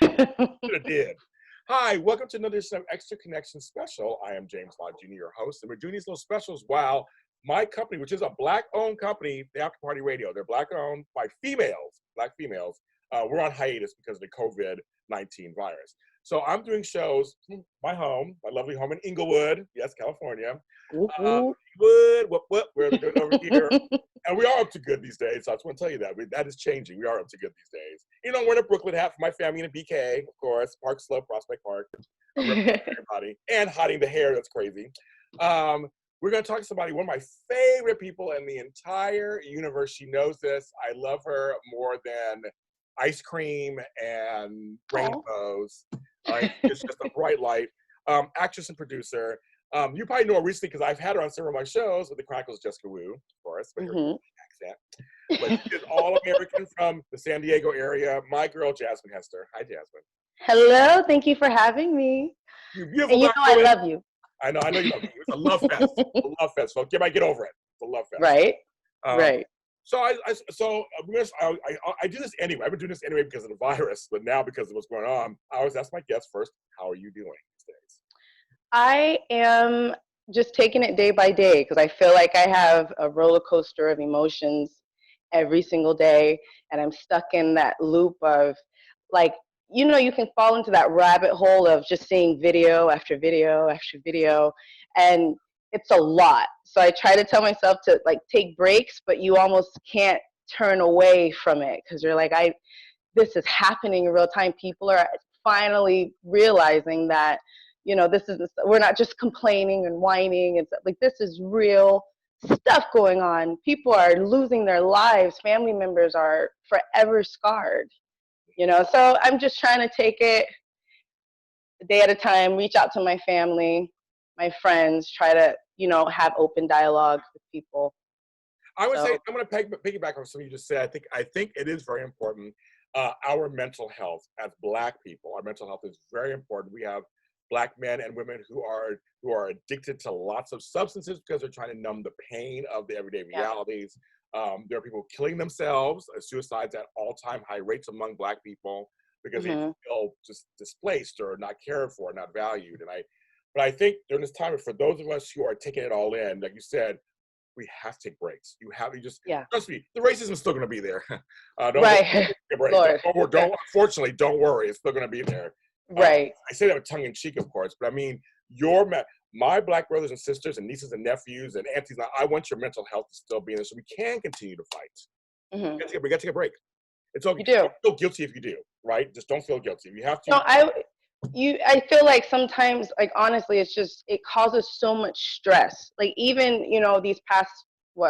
Should have did. Hi, welcome to another edition of Extra Connection Special. I am James Lott Jr., your host, and we're doing these little specials while my company, which is a Black-owned company, Tha Afterparty Radio, they're Black-owned by females, Black females. We're on hiatus because of the COVID-19 virus. So I'm doing shows from my home, my lovely home in Inglewood, yes, California. Inglewood, what? We're doing over here. And we are up to good these days, so I just want to tell you that. That is changing. We are up to good these days. You know, we're in a Brooklyn hat for my family in a BK, of course, Park Slope, Prospect Park. I'm representing everybody. And hiding the hair, that's crazy. We're going to talk to somebody, one of my favorite people in the entire universe. She knows this. I love her more than ice cream and rainbows. It's just a bright light. Actress and producer. You probably know her recently because I've had her on several of my shows with the Chronicles of Jessica Wu, of course, but her accent. But she's all-American from the San Diego area. My girl, Jasmine Hester. Hi, Jasmine. Hello. Thank you for having me. You beautiful. And you know I love you. I know you love me. It's a love fest. It's a love fest. So get over it. It's a love fest. Right. Right. So I do this anyway. I've been doing this anyway because of the virus, but now because of what's going on, I always ask my guests first, how are you doing these days? I am just taking it day by day because I feel like I have a roller coaster of emotions every single day, and I'm stuck in that loop of, like, you know, you can fall into that rabbit hole of just seeing video after video after video, and it's a lot. So I try to tell myself to, like, take breaks, but you almost can't turn away from it because you're like, this is happening in real time. People are finally realizing that, you know, we're not just complaining and whining. It's like, this is real stuff going on. People are losing their lives. Family members are forever scarred, you know? So I'm just trying to take it a day at a time, reach out to my family, my friends, try to, you know, have open dialogue with people. I would say, I'm going to piggyback on something you just said. I think it is very important. Our mental health as Black people, our mental health is very important. We have Black men and women who are addicted to lots of substances because they're trying to numb the pain of the everyday realities. There are people killing themselves, suicides at all-time high rates among Black people because they feel just displaced or not cared for, not valued. But I think during this time, for those of us who are taking it all in, like you said, we have to take breaks. Trust me, the racism is still going to be there. Unfortunately, don't worry, it's still going to be there. Right. I say that with tongue in cheek, of course, but I mean, my Black brothers and sisters and nieces and nephews and aunties, I want your mental health to still be in there so we can continue to fight. We got to take a break. It's okay. You do. Don't feel guilty if you do, right? Just don't feel guilty. If you have to. No, I feel like sometimes, like, honestly, it causes so much stress. Like, even, you know, these past,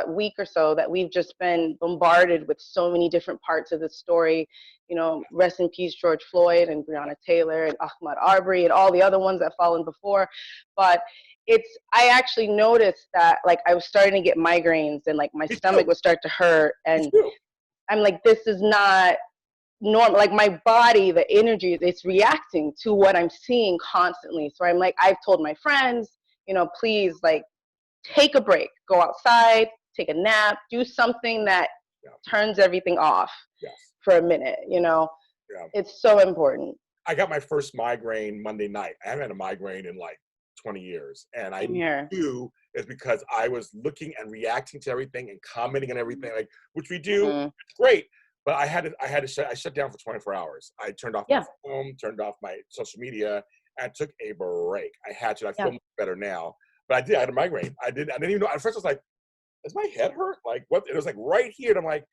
week or so that we've just been bombarded with so many different parts of the story, you know, rest in peace, George Floyd and Breonna Taylor and Ahmaud Arbery and all the other ones that fallen before. But I actually noticed that, like, I was starting to get migraines and, like, my stomach would start to hurt. And I'm like, this is not normal. Like, my body, the energy, it's reacting to what I'm seeing constantly. So I'm like, I've told my friends, you know, please, like, take a break, go outside, take a nap, do something that turns everything off for a minute, you know? It's so important. I got my first migraine Monday night. I haven't had a migraine in like 20 years. And I knew it's because I was looking and reacting to everything and commenting on everything, like, which we do. It's great. But I shut down for 24 hours. I turned off my phone, turned off my social media, and took a break. I had to. I feel much better now. But I had a migraine. I didn't even know. At first I was like, does my head hurt? Like, what? It was like right here. And I'm like,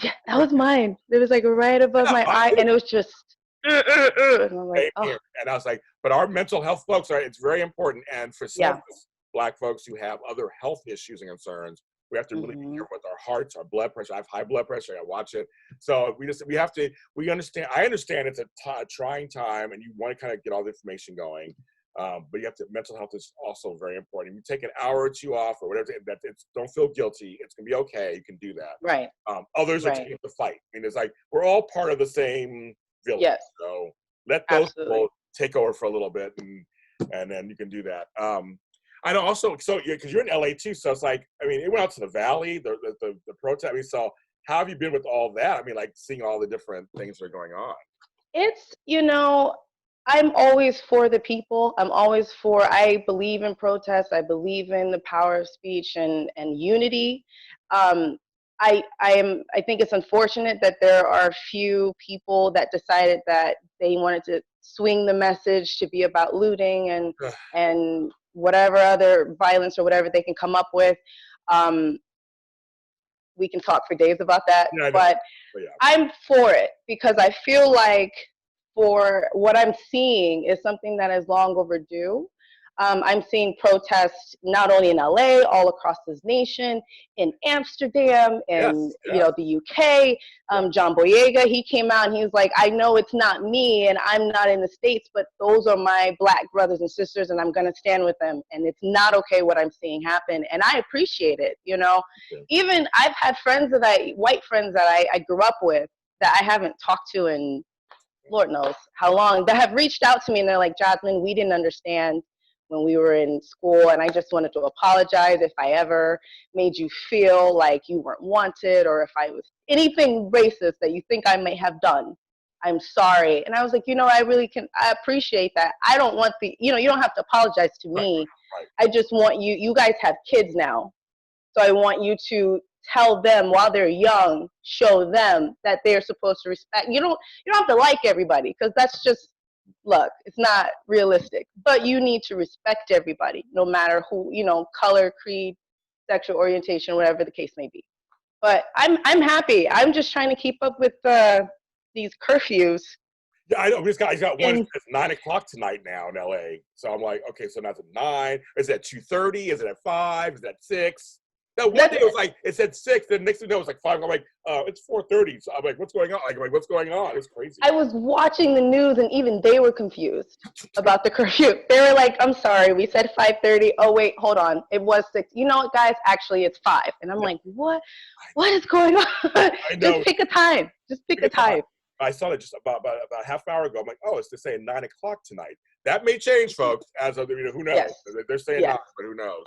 yeah, that was mine. It was like right above my eye. And it was just, and I'm like, and I was like, but our mental health folks, it's very important. And for some of us Black folks who have other health issues and concerns, we have to really be careful with our hearts, our blood pressure. I have high blood pressure. I watch it. So we understand. I understand it's a trying time and you want to kind of get all the information going. But mental health is also very important. If you take an hour or two off or whatever, don't feel guilty. It's going to be okay. You can do that. Right. Others are taking the fight. I mean, it's like, we're all part of the same village. Yes. So let those people take over for a little bit and then you can do that. I know also, because you're in LA too. So it's like, I mean, it went out to the Valley, the protest. I mean, so how have you been with all that? I mean, like seeing all the different things that are going on. It's, I'm always for the people. I believe in protest. I believe in the power of speech and unity. Um, I think it's unfortunate that there are few people that decided that they wanted to swing the message to be about looting and whatever other violence or whatever they can come up with. Um, we can talk for days about that, Yeah, I know. but But yeah. I'm for it because I feel like for what I'm seeing is something that is long overdue. I'm seeing protests not only in LA, all across this nation, in Amsterdam, in Yes, yes. the UK. John Boyega, he came out and he was like, I know it's not me and I'm not in the States, but those are my Black brothers and sisters and I'm going to stand with them. And it's not okay what I'm seeing happen. And I appreciate it, Okay. Even I've had white friends that I grew up with that I haven't talked to in Lord knows how long, that have reached out to me and they're like, Jasmine, we didn't understand when we were in school and I just wanted to apologize if I ever made you feel like you weren't wanted or if I was anything racist that you think I may have done. I'm sorry. And I was like, I appreciate that. I don't want you don't have to apologize to me. Right. I just want you guys have kids now. So I want you to tell them while they're young, show them that they're supposed to respect. You don't have to like everybody because that's just, look, it's not realistic. But you need to respect everybody, no matter who, color, creed, sexual orientation, whatever the case may be. But I'm happy. I'm just trying to keep up with these curfews. Yeah, I know. He's got one. It's 9 o'clock tonight now in LA. So I'm like, okay, so now it's at 9. Is it at 2:30? Is it at 5? Is it at 6? That one day it was like it said 6. Then next thing you know, it was like 5. I'm like, it's 4:30. So I'm like, what's going on? Like, what's going on? It's crazy. I was watching the news, and even they were confused about the curfew. They were like, "I'm sorry, we said 5:30. Oh wait, hold on, it was 6. You know what, guys? Actually, it's 5." And I'm like, "What? What is going on? I know. Just pick a time. Just pick a time." I saw that just about a half hour ago. I'm like, oh, it's just saying 9 o'clock tonight. That may change, folks. As of who knows? Yes. They're saying 9, but who knows?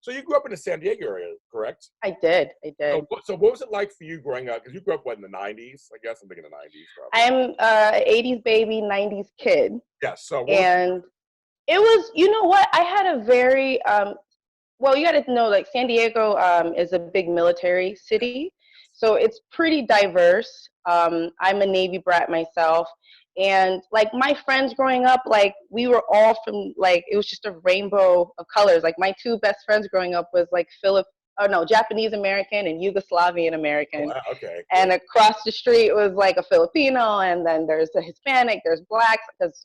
So you grew up in the San Diego area, correct? I did. So what was it like for you growing up? Because you grew up in the 90s. I guess I'm thinking the 90s. Probably. I'm an 80s baby, 90s kid. Yes. So and it was, you know what? I had a very well, you got to know, like, San Diego is a big military city, so it's pretty diverse. I'm a Navy brat myself. And like my friends growing up, like we were all from, like, it was just a rainbow of colors. Like my 2 best friends growing up was like Japanese American and Yugoslavian American. Oh, wow, okay. And across the street was like a Filipino, and then there's a Hispanic, there's blacks, because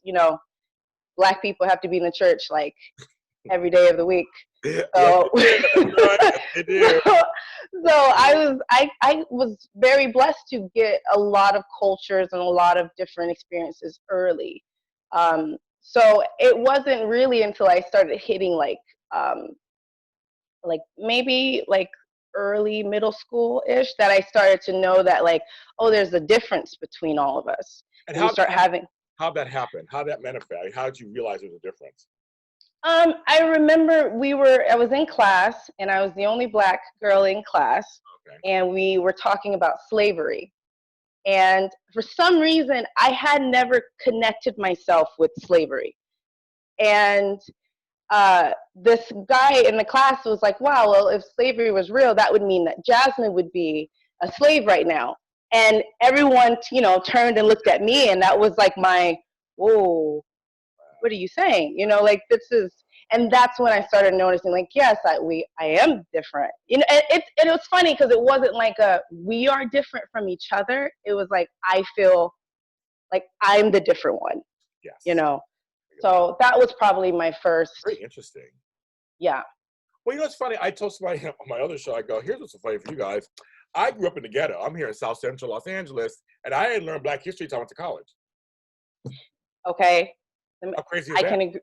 Black people have to be in the church like every day of the week. So, so I was very blessed to get a lot of cultures and a lot of different experiences early. So it wasn't really until I started hitting like maybe like early middle school-ish that I started to know that, like, oh, there's a difference between all of us. And how'd that happen? How'd that manifest? How did you realize there was a difference? I remember I was in class, and I was the only Black girl in class, okay. And we were talking about slavery. And for some reason, I had never connected myself with slavery. And this guy in the class was like, wow, well, if slavery was real, that would mean that Jasmine would be a slave right now. And everyone, turned and looked at me, and that was like my, whoa, what are you saying? Like, this is, and that's when I started noticing, like, yes, I am different. And it was funny because it wasn't like we are different from each other. It was like, I feel like I'm the different one. Yes. So that was probably my first. Very interesting. Yeah. Well, it's funny. I told somebody on my other show, I go, here's what's so funny for you guys. I grew up in the ghetto. I'm here in South Central Los Angeles, and I didn't learn Black history until I went to college. Okay. How crazy is I that? can agree.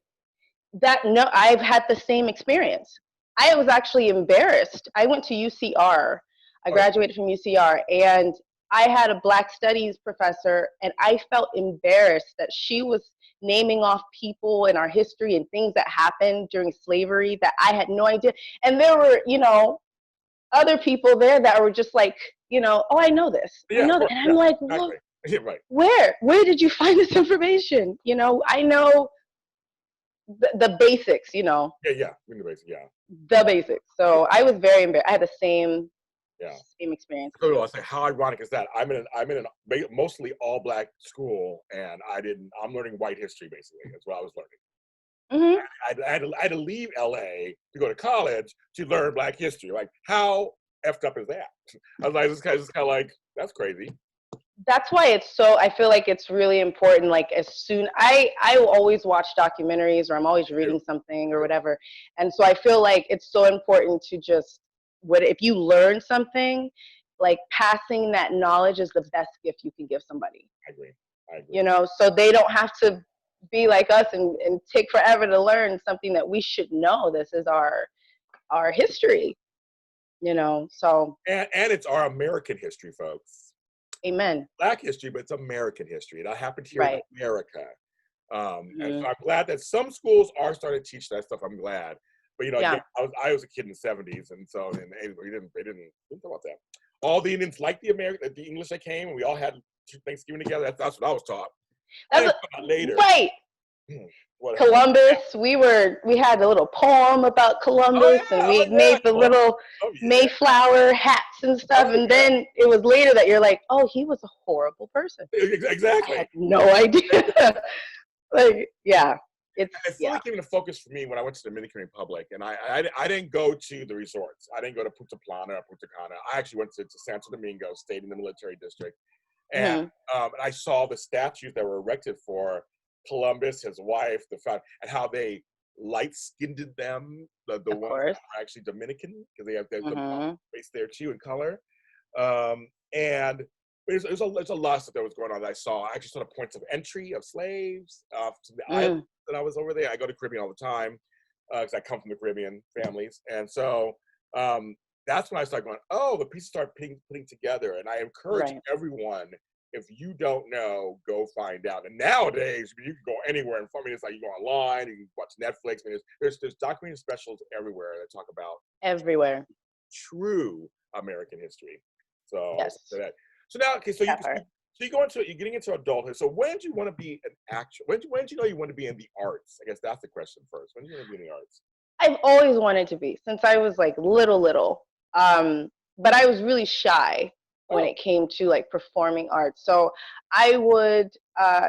No, I've had the same experience. I was actually embarrassed. I went to UCR. I graduated from UCR, and I had a Black studies professor, and I felt embarrassed that she was naming off people in our history and things that happened during slavery that I had no idea. And there were, other people there that were just like, oh, I know this. Yeah, I know that. And I'm like, what? Yeah, right. Where did you find this information? You know, I know the basics, you know, Yeah, yeah. In the basic, yeah. the basics. So I was very embarrassed. I had the Yeah. same experience as So I you. was like, how ironic is that? I'm in a mostly all black school, and I'm learning white history basically. That's what I was learning. Hmm. I had to leave LA to go to college to learn black history. Like, how effed up is that? I was like, this guy's just kind of like, that's crazy. That's why it's so, I feel like it's really important. Like as soon, I will always watch documentaries, or I'm always reading something or whatever. And so I feel like it's so important to just, if you learn something, like passing that knowledge is the best gift you can give somebody. I agree. I agree. You know, so they don't have to be like us and take forever to learn something that we should know. This is our history, you know. So And it's our American history, folks. amen. Black history, but it's American history. It all happened here Right. in America. And Hmm. so I'm glad that some schools are starting to teach that stuff. I'm glad. But you know, Yeah. again, I was a kid in the '70s, and so in the 80s, they didn't talk about that. All the Indians liked the English that came, and we all had Thanksgiving together. That's what I was taught. I That's didn't find out later. right. What? Columbus, we had a little poem about Oh Columbus, and yeah, oh we yeah. made the little Oh yeah, Mayflower hats and stuff. oh And yeah. then it was later that you're like, oh, he was a horrible person. I Exactly. had no idea. Like, yeah, it's, It yeah. fully came into focus for me when I went to the Dominican Republic, and I didn't go to the resorts. I didn't go to Punta Plana or Punta Cana. I actually went to Santo Domingo, stayed in the military district, and Hmm. I saw the statues that were erected for Columbus, his wife, and how they light-skinned them, the Of ones that course. are actually Dominican, because they have the Hmm. race there too in color. And there's a lot of stuff that was going on that I saw. I actually saw the points of entry of slaves to the island Mm. that I was over there. I go to Caribbean all the time because I come from the Caribbean families, and so that's when I started going, oh, the pieces start putting together. And I encourage Right. everyone, if you don't know, go find out. And nowadays, you can go anywhere and find. I mean, it's like you go online, you can watch Netflix. I mean, there's documentary specials everywhere that talk about Everywhere. true American history. So, Yes. so now, okay, so That part. you're getting into adulthood. So when did you want to be an actor? When did you know you want to be in the arts? I guess that's the question first. When did you want to be in the arts? I've always wanted to be since I was like little. But I was really shy when Oh, it came to like performing arts. So I would,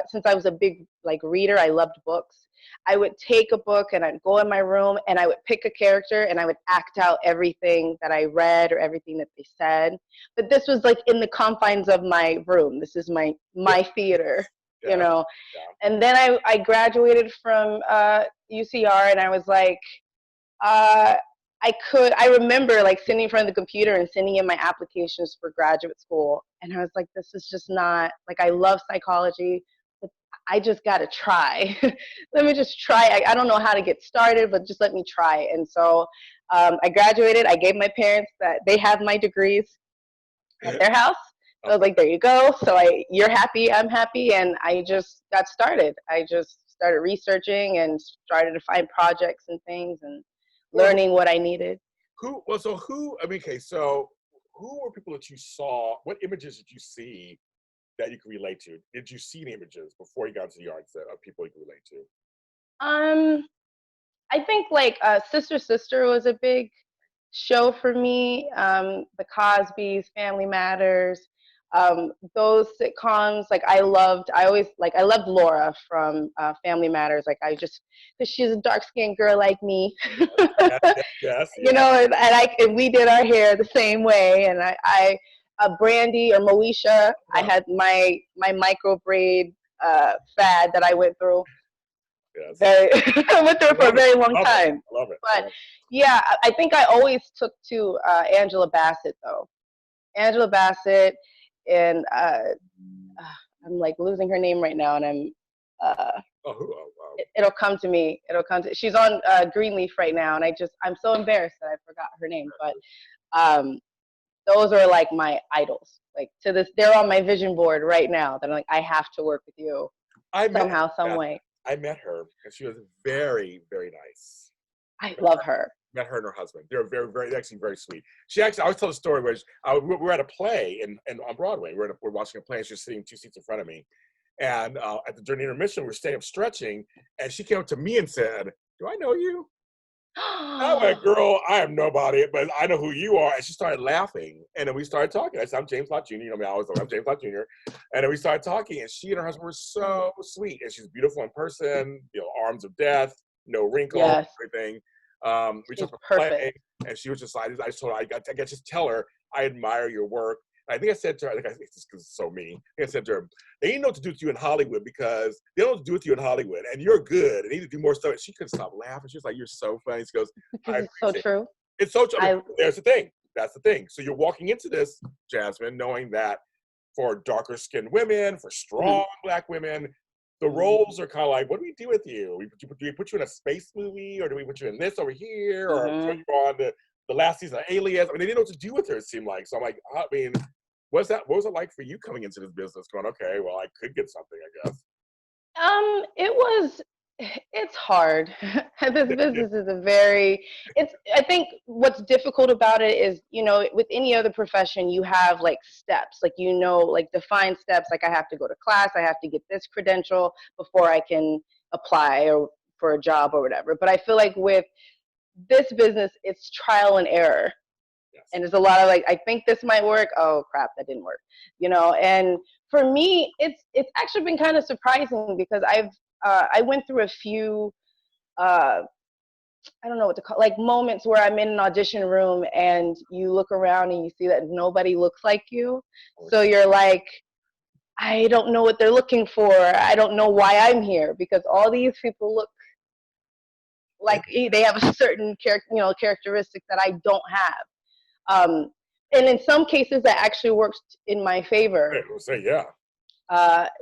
since I was a big like reader, I loved books. I would take a book and I'd go in my room and I would pick a character and I would act out everything that I read or everything that they said. But this was like in the confines of my room. This is yeah, my theater, you yeah, know. yeah. And then I graduated from UCR and I was like, uh, I remember like sitting in front of the computer and sending in my applications for graduate school. And I was like, this is just not, like, I love psychology, but I just got to try. Let me just try. I don't know how to get started, but just let me try. And so I graduated. I gave my parents that they have my degrees at their house. I was Okay. like, there you go. So you're happy, I'm happy. And I just got started. I just started researching and started to find projects and things and Well, learning what I needed. I mean, okay, so who were people that you saw? What images did you see that you could relate to? Did you see any images before you got into the arts that of people you could relate to? Um, I think like Sister Sister was a big show for me. The Cosby's, Family Matters, those sitcoms. Like I loved Laura from Family Matters. Like because she's a dark skinned girl like me, Yes, yes, yes, you yeah. know, and we did our hair the same way. And I Brandy or Moesha, I Yeah, had my micro braid fad that I went through. yes. Very I went through I it for a love it. very long I love it. time. I love it. I But love yeah, I think I always took to Angela Bassett though. Angela Bassett, and I'm like losing her name right now, and uh, it. Oh, who? Oh, wow. it'll come to me. It'll come to. She's on Greenleaf right now, and I'm so embarrassed that I forgot her name. But um, those are like my idols. Like to this, they're on my vision board right now. That I'm like, I have to work with you I met somehow, some yeah, way. I met her, and she was very, very nice. I love her. Met her and her husband. They're they're actually very sweet. She actually, I always tell the story where we're at a play on Broadway. We're watching a play, and she's sitting 2 seats in front of me. And during the intermission, we're staying up stretching, and she came up to me and said, "Do I know you?" I'm like, "Girl, I am nobody, but I know who you are." And she started laughing, and then we started talking. I said, "I'm James Lott Jr. You know me, I always say I'm James Lott Jr. And then we started talking, and she and her husband were so sweet, and she's beautiful in person. Arms of death, no wrinkles, Yes. everything. We She's took a play, perfect. and she was just like, I just told her, I got to just tell her I admire your work. I think I said to her, it's just because it's so mean. I think I said to her, they didn't know what to do with you in Hollywood because they don't know what to do with you in Hollywood, and you're good, and they need to do more stuff. And she couldn't stop laughing. She was like, "You're so funny." She goes, Because "I it's so appreciate it." true. It's so true. I mean, there's the thing. That's the thing. So you're walking into this, Jasmine, knowing that for darker skinned women, for strong Black women, the roles are kind of like, what do we do with you? Do we put you in a space movie, or do we put you in this over here, or put you on the last season of Alias? I mean, they didn't know what to do with her, it seemed like. So I'm like, I mean, what was it like for you coming into this business going, okay, well, I could get something, I guess? It's hard. This business is I think what's difficult about it is, with any other profession, you have like steps, like, like defined steps, like I have to go to class, I have to get this credential before I can apply or for a job or whatever. But I feel like with this business, it's trial and error. Yes. And there's a lot of like, I think this might work. Oh crap, that didn't work. And for me, it's actually been kind of surprising because I went through a few I don't know what to call, like moments where I'm in an audition room and you look around and you see that nobody looks like you. So you're like, I don't know what they're looking for. I don't know why I'm here because all these people look like they have a certain characteristic that I don't have. And in some cases that actually works in my favor. We'll say, yeah.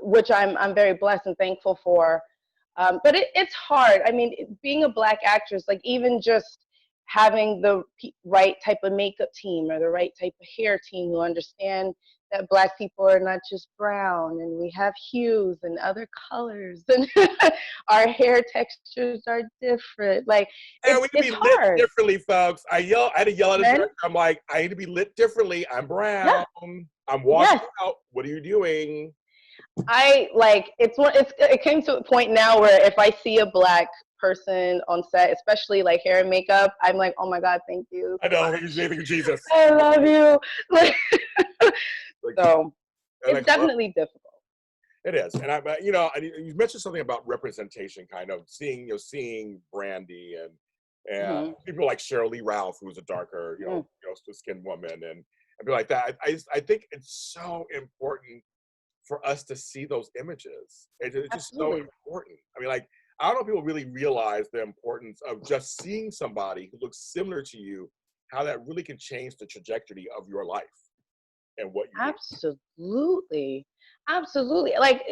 Which I'm very blessed and thankful for. But it's hard. I mean, being a Black actress, like even just having the right type of makeup team or the right type of hair team who understand that Black people are not just brown and we have hues and other colors and our hair textures are different. Like, we need to be hard. lit differently, folks. I had to yell at a director. I'm like, I need to be lit differently. I'm brown. Yeah. I'm washed out. What are you doing? It came to a point now where if I see a Black person on set, especially like hair and makeup, I'm like, oh my God, thank you. I know, thank you, Jesus. I love you. So it's definitely difficult. It is, and you mentioned something about representation, kind of seeing Brandy and people like Cheryl Lee Ralph, who's a darker, skinned woman, and people like that. I think it's so important for us to see those images. It's just so important. I mean, like, I don't know if people really realize the importance of just seeing somebody who looks similar to you, how that really can change the trajectory of your life and what you do. Absolutely. Like,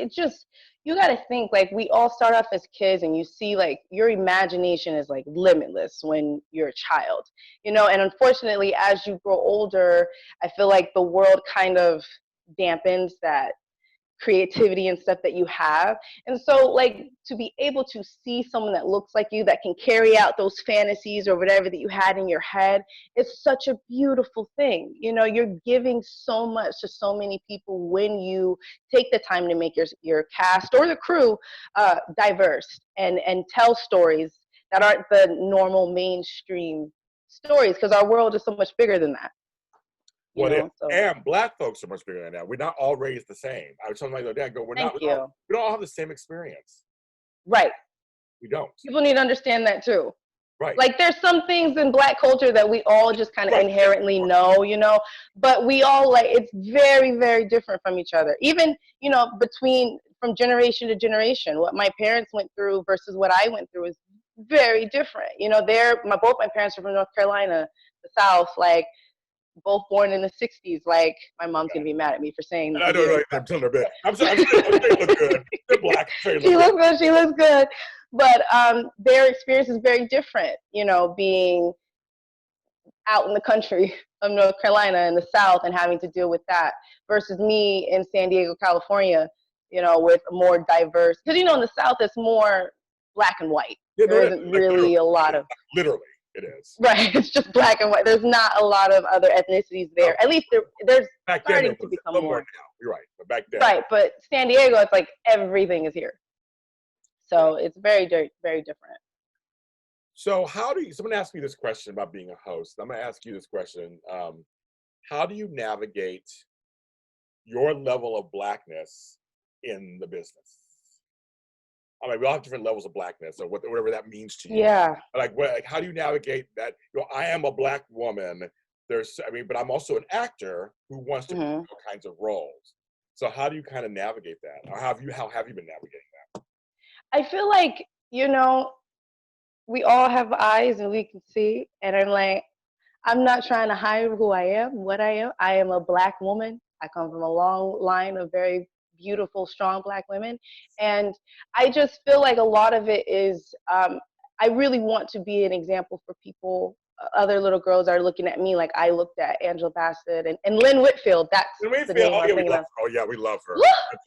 you got to think, like, we all start off as kids and you see, like, your imagination is like limitless when you're a child, and unfortunately, as you grow older, I feel like the world kind of dampens that creativity and stuff that you have. And so, like, to be able to see someone that looks like you, that can carry out those fantasies or whatever that you had in your head, is such a beautiful thing. You're giving so much to so many people when you take the time to make your cast or the crew diverse and tell stories that aren't the normal mainstream stories, because our world is so much bigger than that. And Black folks are much bigger than that. We're not all raised the same. I was telling my dad, we don't all have the same experience. Right. We don't. People need to understand that too. Right. Like, there's some things in Black culture that we all just kind of inherently know, but we all, like, it's very, very different from each other. Even, from generation to generation, what my parents went through versus what I went through is very different. Both my parents are from North Carolina, the South, like, both born in the 60s. Like, my mom's gonna be mad at me for saying this. I don't know. I'm telling her a bit. I'm saying they look good. They're Black. She looks good. But their experience is very different, being out in the country of North Carolina in the South and having to deal with that versus me in San Diego, California, with more diverse, because in the South it's more black and white. There isn't really a lot of It is. Right, it's just black and white. There's not a lot of other ethnicities there. No. At least there's Back then, starting there to was become a little more. now. You're right, but back then. Right, but San Diego, it's like everything is here. So it's very, very different. So how do you, someone asked me this question about being a host. I'm going to ask you this question. How do you navigate your level of blackness in the business? I mean, we all have different levels of blackness, or whatever that means to you. Yeah. Like, how do you navigate that? You know, I am a black woman. But I'm also an actor who wants to play all kinds of roles. So how do you kind of navigate that, or how have you been navigating that? I feel like, we all have eyes and we can see, and I'm not trying to hide who I am, what I am. I am a black woman. I come from a long line of very beautiful, strong black women. And I just feel like a lot of it is, I really want to be an example for people. Other little girls are looking at me like I looked at Angela Bassett and Lynn Whitfield. That's the name I'm thinking of. Oh yeah, we love her.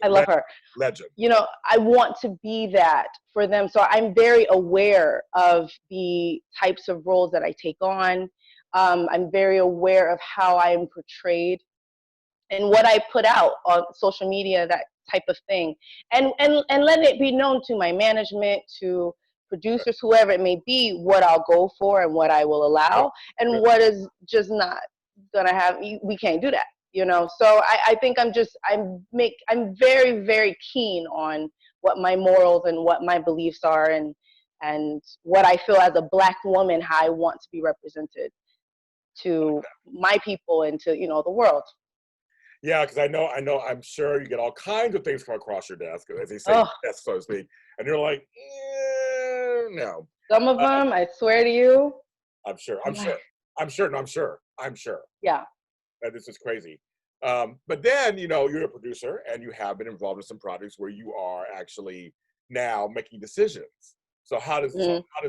I love her. Legend. I want to be that for them. So I'm very aware of the types of roles that I take on. I'm very aware of how I am portrayed and what I put out on social media, that type of thing. And let it be known to my management, to producers, whoever it may be, what I'll go for and what I will allow, and what is just not gonna have, we can't do that. So I think I'm very, very keen on what my morals and what my beliefs are, and what I feel as a black woman, how I want to be represented to my people and to, the world. Yeah, because I know, I'm sure you get all kinds of things come across your desk, as they say, desk, so to speak, and you're like, no. Some of them, I swear to you. I'm sure. Yeah. This is crazy. But then, you're a producer and you have been involved in some projects where you are actually now making decisions. So how does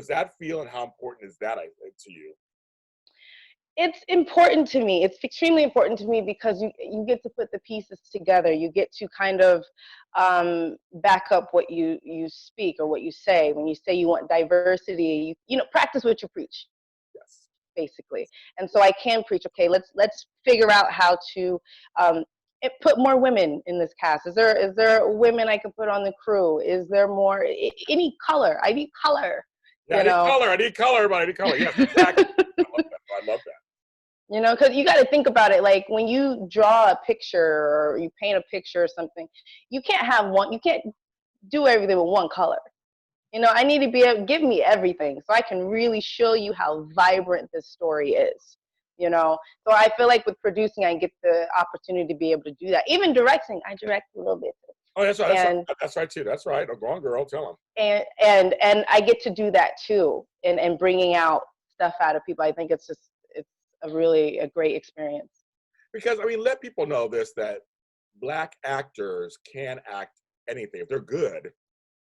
that feel, and how important is that to you? It's important to me. It's extremely important to me because you get to put the pieces together. You get to kind of back up what you speak or what you say. When you say you want diversity, practice what you preach. Yes. Basically. And so I can preach, okay, let's figure out how to put more women in this cast. Is there women I can put on the crew? Is there more, any color? I need color. Yeah, I need color, but I need color. Yes, exactly. I love that. Because you got to think about it. Like when you draw a picture or you paint a picture or something, you can't do everything with one color. I need to be able to give me everything so I can really show you how vibrant this story is. So I feel like with producing, I get the opportunity to be able to do that. Even directing, I direct a little bit too. Oh, that's right. That's right too. That's right. Oh, go on, girl. Tell them. And I get to do that too, and bringing out stuff out of people. I think it's a great experience. Because let people know this, that black actors can act anything if they're good.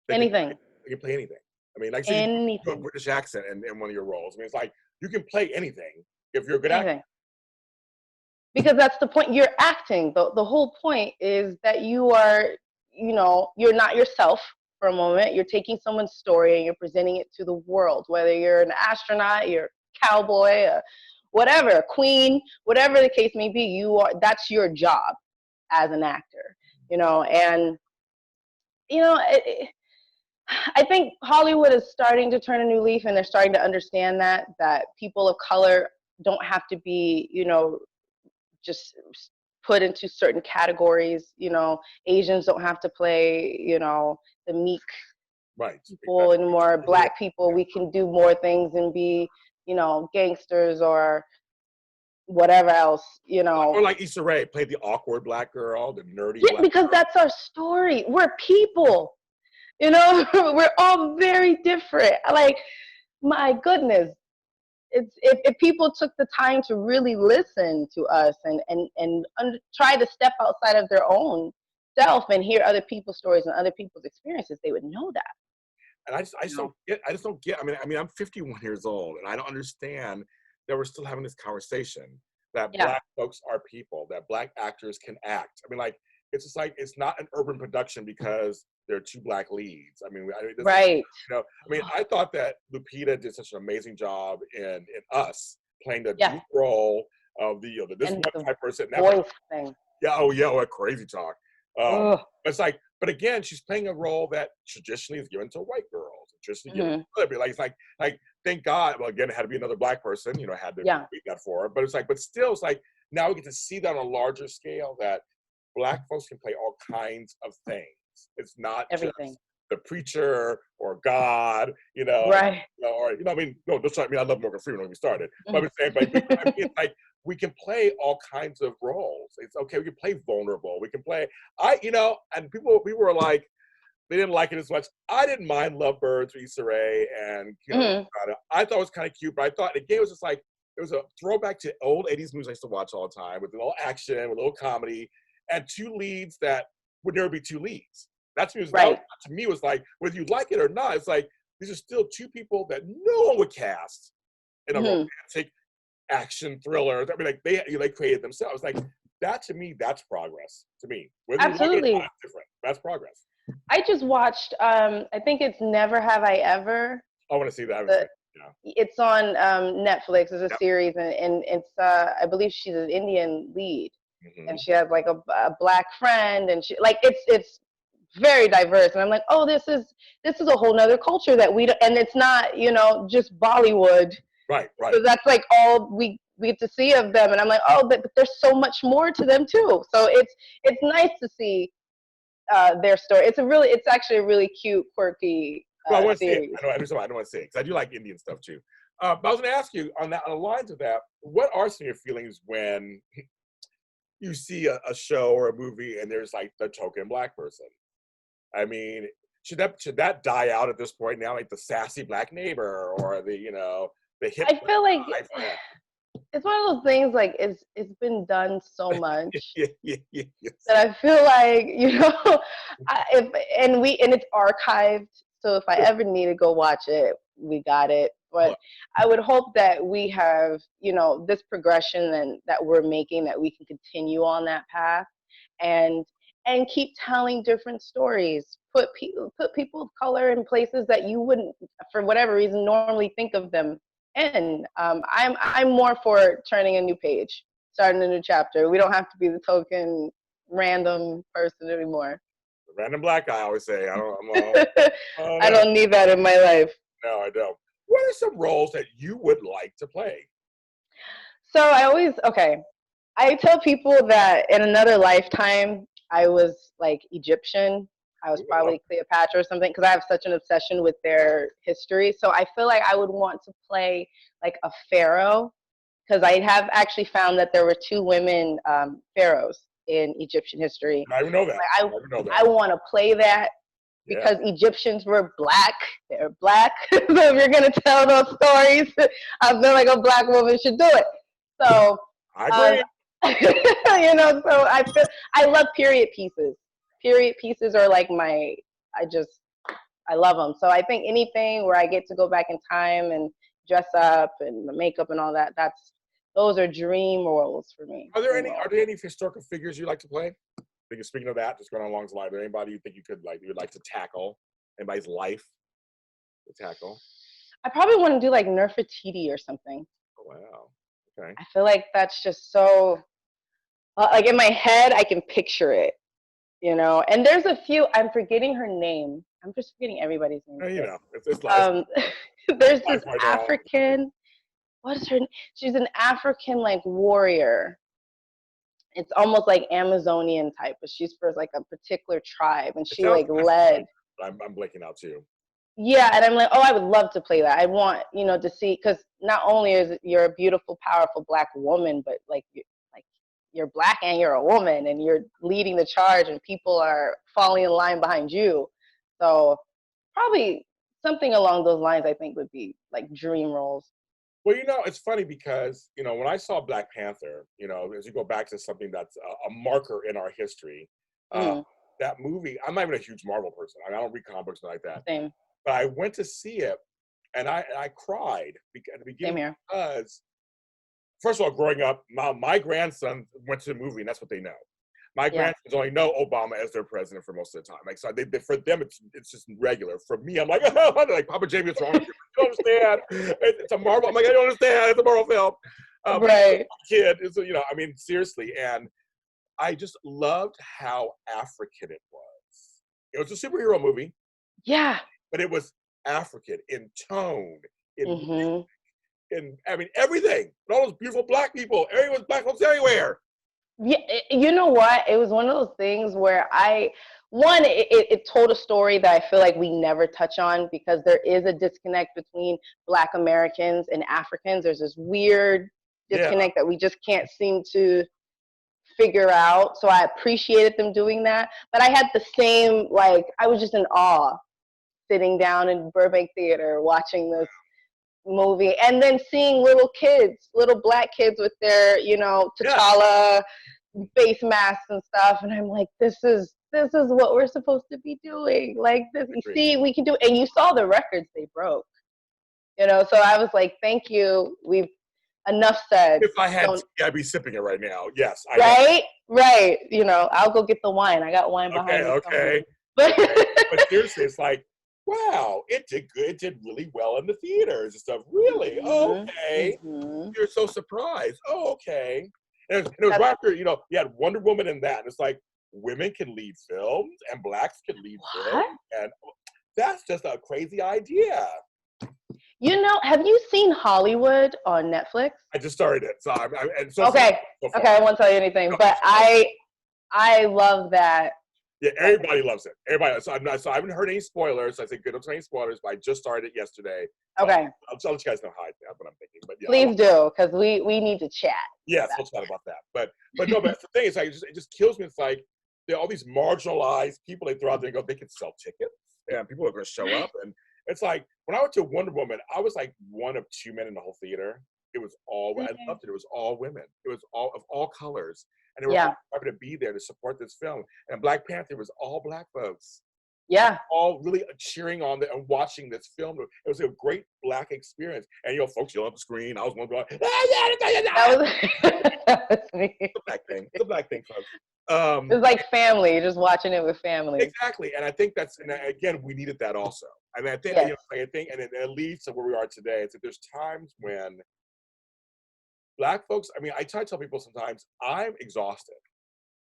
Anything. They can play anything. Like say you do a British accent in one of your roles. It's like you can play anything if you're a good actor. Because that's the point. You're acting. The whole point is that you are, you're not yourself for a moment. You're taking someone's story and you're presenting it to the world. Whether you're an astronaut, you're a cowboy, whatever, a queen, whatever the case may be, that's your job as an actor. I think Hollywood is starting to turn a new leaf, and they're starting to understand that people of color don't have to be, just put into certain categories. Asians don't have to play, the meek people anymore. Black people, we can do more things and be, gangsters or whatever else, Or like Issa Rae, played the awkward black girl, the nerdy black because girl. that's our story. We're people. We're all very different. Like, my goodness, if people took the time to really listen to us and try to step outside of their own self and hear other people's stories and other people's experiences, they would know that. And I just don't get. I'm 51 years old, and I don't understand that we're still having this conversation that black folks are people, that black actors can act. it's just like it's not an urban production because there are two black leads. I mean, Right. I thought that Lupita did such an amazing job in Us playing the Yes. dual role of this And one type person. voice thing. Yeah, what crazy talk. It's like, but again, she's playing a role that traditionally is given to white girls. Traditionally given to like, thank God. Well, again, it had to be another black person. Had to beat that for her. But it's like, but still, it's like now we get to see that on a larger scale that black folks can play all kinds of things. It's not everything. Just the preacher or God, Right. No, don't try. I love Morgan Freeman when we started, but I'm saying, it's like we can play all kinds of roles. It's okay. We can play vulnerable. We can play. And people were like, they didn't like it as much. I didn't mind Lovebirds with Issa Rae, and I thought it was kind of cute, but I thought again it was just like it was a throwback to old '80s movies I used to watch all the time with a little action, with a little comedy, and two leads that would never be two leads. That to me was like, whether you like it or not, it's like these are still two people that no one would cast in a romantic action thriller. I mean, like they created themselves. Like that to me, that's progress. To me, whether absolutely, you like it or not, it's different. That's progress. I just watched. I think it's Never Have I Ever. I want to see that. It's on Netflix. It's a series, and it's I believe she's an Indian lead, and she has like a black friend, and she like it's very diverse. And I'm like, oh, this is a whole nother culture that and it's not just Bollywood. Right. So that's like all we get to see of them, and I'm like, oh, but there's so much more to them too. So it's nice to see their story. It's actually a really cute, quirky I want to see series. it. I don't want to see it because I do like Indian stuff too. But I was going to ask you on the lines of that, what are some of your feelings when you see a show or a movie and there's like the token black person? I mean, should that die out at this point now, like the sassy black neighbor or the hip? I feel like it's one of those things like it's been done so much that I feel like it's archived. So if I ever need to go watch it, we got it. But I would hope that we have this progression and that we're making, that we can continue on that path and keep telling different stories. Put people of color in places that you wouldn't, for whatever reason, normally think of them in. I'm more for turning a new page, starting a new chapter. We don't have to be the token random person anymore. Random black guy, I always say. I don't need that in my life. No, I don't. What are some roles that you would like to play? So I tell people that in another lifetime, I was like Egyptian. I was probably Cleopatra or something, because I have such an obsession with their history. So I feel like I would want to play like a pharaoh, because I have actually found that there were two women pharaohs in Egyptian history. I know that. Like, I want to play that because Egyptians were black. They're black. So if you're going to tell those stories, I feel like a black woman should do it. So I agree. So I love period pieces. Period pieces are like I love them. So I think anything where I get to go back in time and dress up and the makeup and all that, those are dream roles for me. Are there any historical figures you like to play? Because speaking of that, just going along the line, is there anybody you think you would like to tackle? Anybody's life to tackle? I probably want to do like Nefertiti or something. Oh, wow. Okay. I feel like that's just so, like in my head, I can picture it, And there's a few, I'm forgetting her name. I'm just forgetting everybody's name. It's life. There's this African, what is her name? She's an African like warrior. It's almost like Amazonian type, but she's for like a particular tribe, and she like led. I'm blanking out too. Yeah, and I'm like, oh, I would love to play that. I want, to see, because not only is you're a beautiful, powerful black woman, but like you're black and you're a woman, and you're leading the charge, and people are falling in line behind you. So probably something along those lines, I think, would be like dream roles. Well, it's funny because, when I saw Black Panther, as you go back to something that's a marker in our history, that movie, I'm not even a huge Marvel person. I don't read comic books like that. Same. But I went to see it, and I cried at the beginning because, first of all, growing up, my grandson went to the movie, and that's what they know. My Yeah. grandsons only know Obama as their president for most of the time. Like, so for them, it's just regular. For me, I'm like, oh, like Papa Jamie, what's wrong with you? You don't understand? It's a Marvel. I'm like, I don't understand. It's a Marvel film. Right. Kid, it's, you know, I mean, seriously, and I just loved how African it was. It was a superhero movie, Yeah. but it was African in tone, in Hmm. in I mean everything. And all those beautiful black people. Everyone's black folks everywhere. Yeah, you know what? It was one of those things where it told a story that I feel like we never touch on because there is a disconnect between Black Americans and Africans. There's this weird Yeah. disconnect that we just can't seem to figure out. So I appreciated them doing that. But I had the same, like, I was just in awe sitting down in Burbank Theater watching this movie and then seeing little black kids with their, T'Challa face masks and stuff, and I'm like, this is what we're supposed to be doing. Like this, you see, we can do it. And you saw the records they broke, So I was like, thank you. We've enough said. If I had, I'd be sipping it right now. Yes, I right, know. Right. I'll go get the wine. I got wine behind me. Okay. But seriously, it's like, wow, it did good. It did really well in the theaters and stuff. Really? Okay. You're so surprised. Oh, okay. And it was right after, you had Wonder Woman in that. And it's like, women can lead films and blacks can lead films. And that's just a crazy idea. Have you seen Hollywood on Netflix? I just started it. So okay, I won't tell you anything, but I love that. Yeah, everybody loves it. Everybody. So I haven't heard any spoilers. I think good. Don't tell any spoilers, but I just started it yesterday. Okay. I'll let you guys know how what I'm thinking. But yeah, please do, because we need to chat. Yes, we'll chat about that. But no, but the thing is, like, it just kills me. It's like all these marginalized people they throw out there and go, they can sell tickets and people are going to show up. And it's like when I went to Wonder Woman, I was like one of two men in the whole theater. It was all I loved it. It was all women. It was all of all colors. And they were all happy to be there to support this film. And Black Panther was all black folks. Yeah. All really cheering on and watching this film. It was a great black experience. And folks yelling at the screen. I was one going, that was me. It's a black thing. It's a black thing, folks. It's like family. You're just watching it with family. Exactly. And I think and again, we needed that also. I mean, I think, and it leads to where we are today. It's that there's times when black folks, I mean, I try to tell people sometimes, I'm exhausted.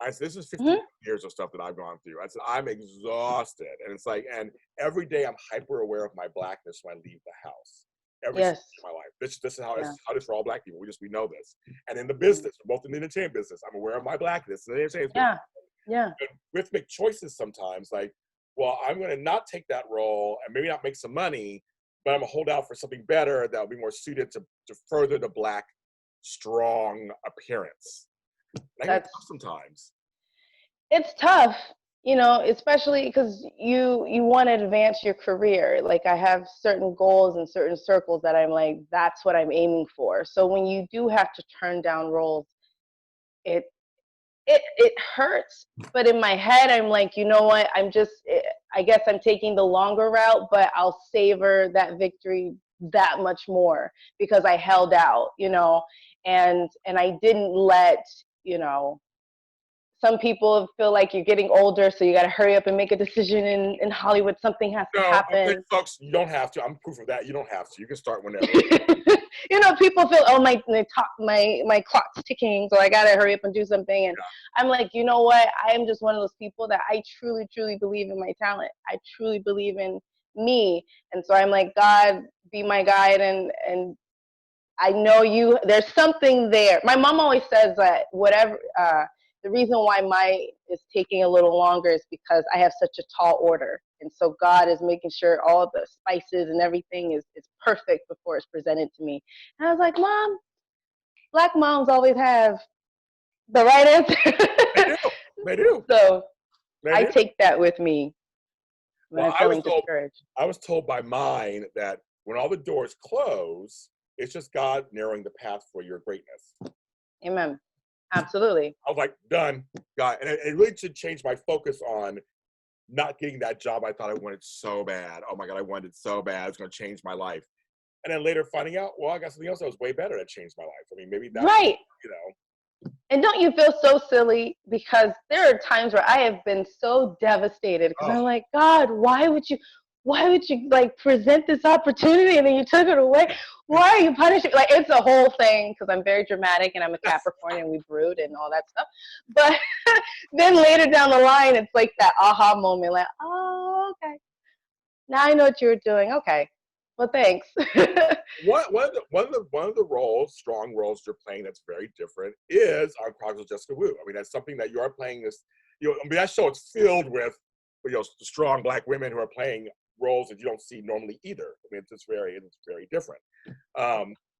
I said, this is 15 years of stuff that I've gone through. I said, I'm exhausted. And it's like, and every day I'm hyper aware of my blackness when I leave the house. Every day of my life. This is how it is for all black people. We know this. And in the business, both in the entertainment business, I'm aware of my blackness. In the entertainment business. Yeah. And we have to make choices sometimes, like, well, I'm going to not take that role and maybe not make some money, but I'm going to hold out for something better that will be more suited to further the black strong appearance. That's tough sometimes. It's tough, especially because you want to advance your career. Like I have certain goals and certain circles that I'm like, that's what I'm aiming for. So when you do have to turn down roles, it hurts. But in my head, I'm like, you know what? I guess I'm taking the longer route, but I'll savor that victory that much more because I held out, and I didn't let, some people feel like you're getting older, so you got to hurry up and make a decision in Hollywood. Something has to happen. Folks, you don't have to. I'm proof of that. You don't have to. You can start whenever. People feel, oh, my clock's ticking, so I got to hurry up and do something. And I'm like, you know what? I am just one of those people that I truly, truly believe in my talent. I truly believe in me. And so I'm like, God, be my guide. And I know there's something there. My mom always says that the reason why my is taking a little longer is because I have such a tall order. And so God is making sure all the spices and everything is perfect before it's presented to me. And I was like, Mom, black moms always have the right answer. They do. So I take that with me when I'm feeling discouraged. I was told by mine that when all the doors close, it's just God narrowing the path for your greatness. Amen. Absolutely. I was like, done, God. And it really should change my focus on not getting that job I thought I wanted so bad. Oh my God, I wanted it so bad. It's going to change my life. And then later finding out, well, I got something else that was way better that changed my life. I mean, maybe that's, right. And don't you feel so silly? Because there are times where I have been so devastated because Oh, I'm like, God, why would you like present this opportunity and then you took it away? Why are you punishing me? Like it's a whole thing because I'm very dramatic and I'm a yes. Capricorn and we brood and all that stuff. But then later down the line, it's like that aha moment, like, oh, okay, now I know what you were doing. Okay, well, thanks. One of the roles, strong roles you're playing that's very different is on Chronicles of Jessica Wu. I mean, that's something that you are playing this. I mean, that show is filled with strong Black women who are playing roles that you don't see normally either. I mean, it's very different.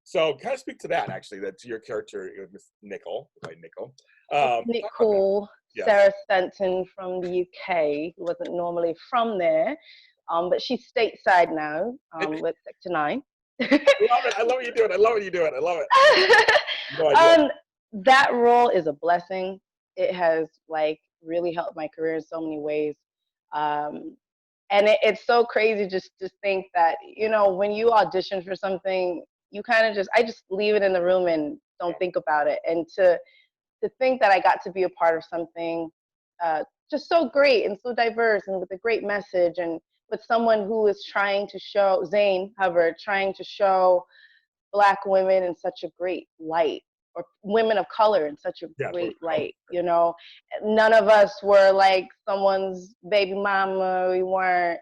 So, kind of speak to that actually. That to your character, Miss Nickel, like Nickel. It's Talk about that. Nicole Yes. Sarah Stanton from the UK, who wasn't normally from there, but she's stateside now with Sector 9. I love it. I love what you do it. I love what you do it. I love it. No idea. um, that role is a blessing. It has like really helped my career in so many ways. Um, and it's so crazy just to think that, when you audition for something, you kind of I just leave it in the room and don't think about it. And to think that I got to be a part of something just so great and so diverse and with a great message and with someone who is trying to show, Zane Hubbard, trying to show Black women in such a great light, or women of color in such a Yeah, great light. None of us were like someone's baby mama. We weren't,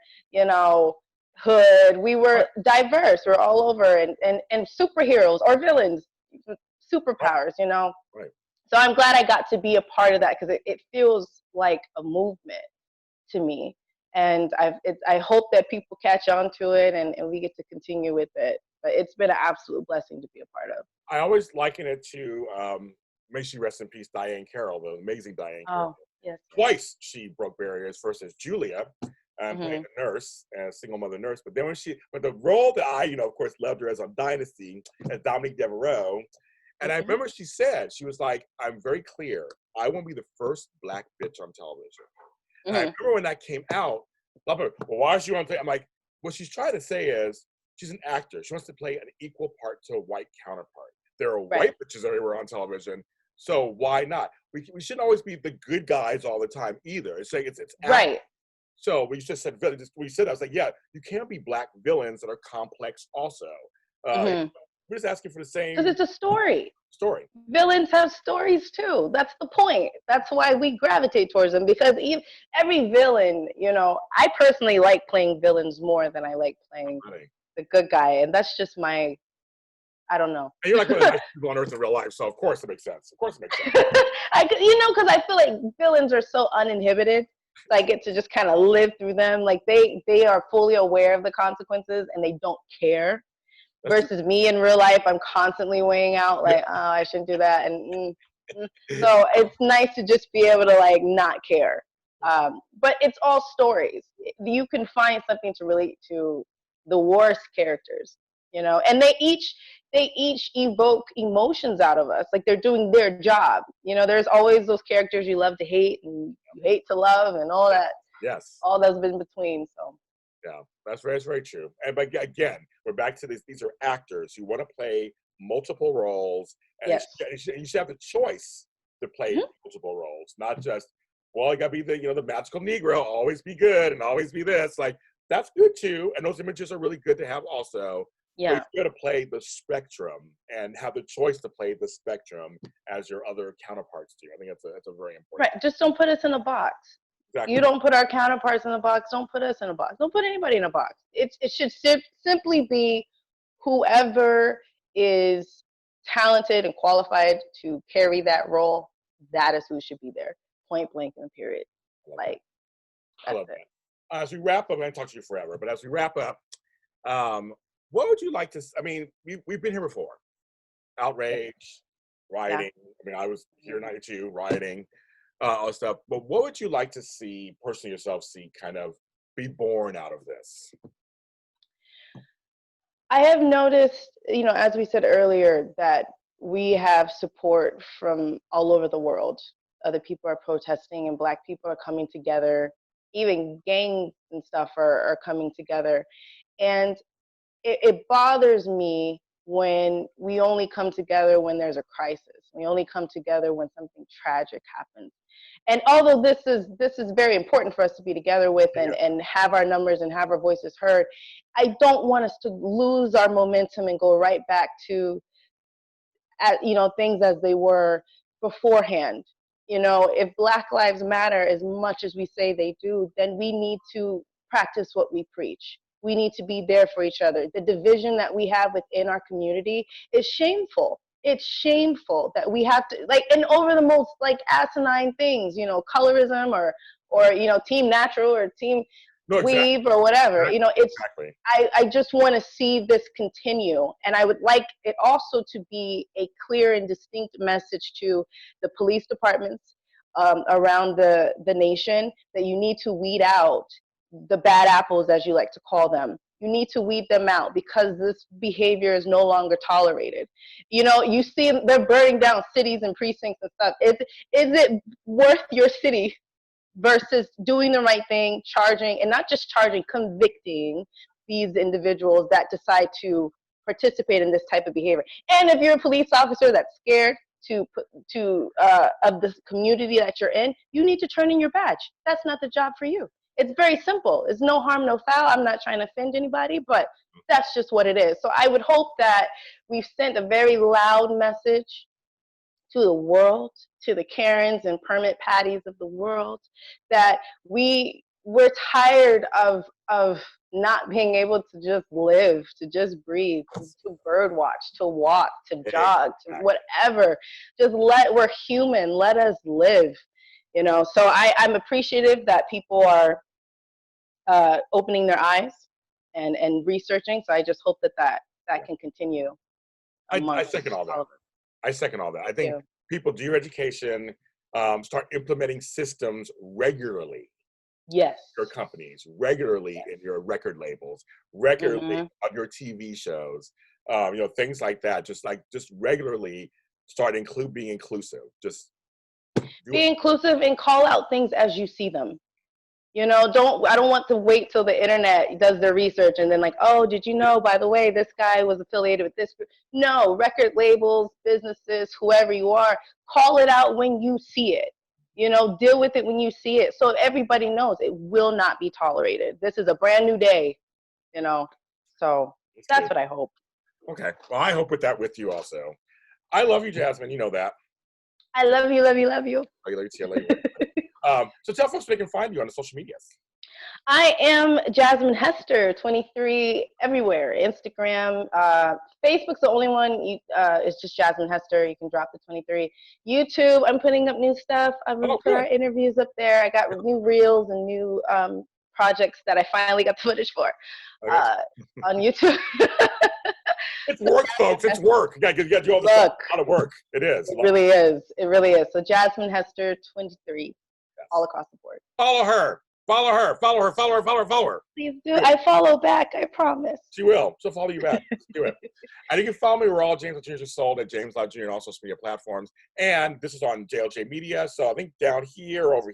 hood. We right, were diverse. We're all over, and superheroes or villains, right, superpowers. right. So I'm glad I got to be a part of that because it feels like a movement to me. And I hope that people catch on to it and we get to continue with it. But it's been an absolute blessing to be a part of. I always liken it to, may she rest in peace, Diane Carroll, the amazing Diane Carroll. Oh, yes. Twice she broke barriers. First as Julia, playing Mm-hmm. a nurse, a single mother nurse. But then but the role that I, of course, loved her as on Dynasty, as Dominique Devereaux. And I Mm-hmm. remember she was like, I'm very clear. I won't be the first Black bitch on television. And I Mm-hmm. remember when that came out, well, why is she on? I'm like, what she's trying to say is she's an actor. She wants to play an equal part to a white counterpart. There are Right. white bitches everywhere on television, so why not? We shouldn't always be the good guys all the time either. It's like it's acting. Right. So when you just said villains, when you said that, I was like, yeah, you can't be Black villains that are complex also. Mm-hmm. We're just asking for the Because same it's a story. story. Villains have stories too. That's the point. That's why we gravitate towards them because every villain, I personally like playing villains more than I like playing Really. the good guy. And that's just I don't know. And you're like one of the nicest people on earth in real life, so of course it makes sense. Of course it makes sense. Because I feel like villains are so uninhibited. So I get to just kind of live through them. Like they are fully aware of the consequences and they don't care. That's Versus me in real life, I'm constantly weighing out yeah. like, oh, I shouldn't do that, and so it's nice to just be able to like not care. But it's all stories. You can find something to relate to the worst characters, and they each evoke emotions out of us. Like they're doing their job. There's always those characters you love to hate and you hate to love and all that, Yes. all that's been between. So Yeah, that's very true. And but again, we're back to this. These are actors who want to play multiple roles, and yes. you should have the choice to play Mm-hmm. multiple roles, not just well, you gotta be the magical Negro, always be good and always be this. Like that's good too, and those images are really good to have also. But Yeah. you got to play the spectrum and have the choice to play the spectrum as your other counterparts do. I think that's a very important. Right. Just don't put us in a box. Exactly. You don't put our counterparts in a box. Don't put us in a box. Don't put anybody in a box. It should simply be whoever is talented and qualified to carry that role. That is who should be there. Point blank and period. Like I that's love it. that. As we wrap up, I'm going to talk to you forever, but as we wrap up, what would you like to? I mean, we've been here before. Outrage, Yeah. rioting. I mean, I was here in '92, rioting, all that stuff. But what would you like to see, personally yourself, see kind of be born out of this? I have noticed, as we said earlier, that we have support from all over the world. Other people are protesting, and Black people are coming together. Even gangs and stuff are coming together. And it bothers me when we only come together when there's a crisis. We only come together when something tragic happens. And although this is very important for us to be together with and have our numbers and have our voices heard, I don't want us to lose our momentum and go right back to things as they were beforehand. If Black Lives Matter as much as we say they do, then we need to practice what we preach. We need to be there for each other. The division that we have within our community is shameful. It's shameful that we have to and over the most asinine things, colorism or team natural or team weave or whatever. Exactly. I just want to see this continue, and I would like it also to be a clear and distinct message to the police departments around the nation that you need to weed out the bad apples, as you like to call them. You need to weed them out because this behavior is no longer tolerated. You see they're burning down cities and precincts and stuff. Is it worth your city versus doing the right thing, charging, and not just charging, convicting these individuals that decide to participate in this type of behavior? And if you're a police officer that's scared of the community that you're in, you need to turn in your badge. That's not the job for you. It's very simple. It's no harm, no foul. I'm not trying to offend anybody, but that's just what it is. So I would hope that we've sent a very loud message to the world, to the Karens and permit patties of the world, that we're tired of not being able to just live, to just breathe, to bird watch, to walk, to jog, to whatever. We're human. Let us live. So I'm appreciative that people are opening their eyes and researching. So I just hope that can continue. I second all that. I second all that. I think people do your education, start implementing systems regularly. Yes. Your companies, regularly in your record labels, regularly on your TV shows, things like that. Just regularly start being inclusive. Just be inclusive and call out things as you see them. I don't want to wait till the internet does their research and then oh, did you know, by the way, this guy was affiliated with this group? No, record labels, businesses, whoever you are, call it out when you see it. Deal with it when you see it so everybody knows it will not be tolerated. This is a brand new day, so that's what I hope. Okay. Well, I hope with you also. I love you, Jasmine. You know that. I love you, love you, love you. I love you too. So tell folks where they can find you on the social medias. I am Jasmine Hester, 23, everywhere. Instagram, Facebook's the only one. It's just Jasmine Hester. You can drop the 23. YouTube, I'm putting up new stuff. I'm going to put our interviews up there. I got new reels and new projects that I finally got the footage for on YouTube. It's work, folks. It's work. You got to do all this stuff. A lot of work. It is. It really is. It really is. So Jasmine Hester, 23, all across the board. Follow her. Follow her. Follow her. Follow her. Follow her. Follow her. Please do. I follow back. I promise. She will. She'll follow you back. Do it. And you can follow me. We're all James Lott Jr. Sold at James Lott Jr. on all social media platforms. And this is on JLJ Media. So I think down here, over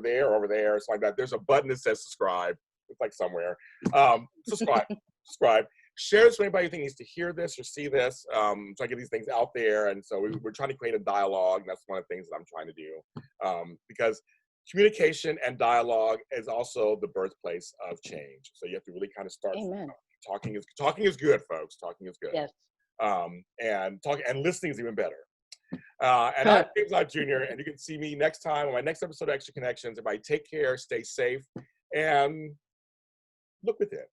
there, something like that. There's a button that says subscribe. It's somewhere. Subscribe. Subscribe. Share this with anybody you think needs to hear this or see this. So I get these things out there. And so we're trying to create a dialogue. And that's one of the things that I'm trying to do. Because communication and dialogue is also the birthplace of change. So you have to really kind of start. Amen. Talking is good, folks. Talking is good. Yes. And listening is even better. And I'm James Lott Jr. And you can see me next time on my next episode of Extra Connections. Everybody take care, stay safe, and look within.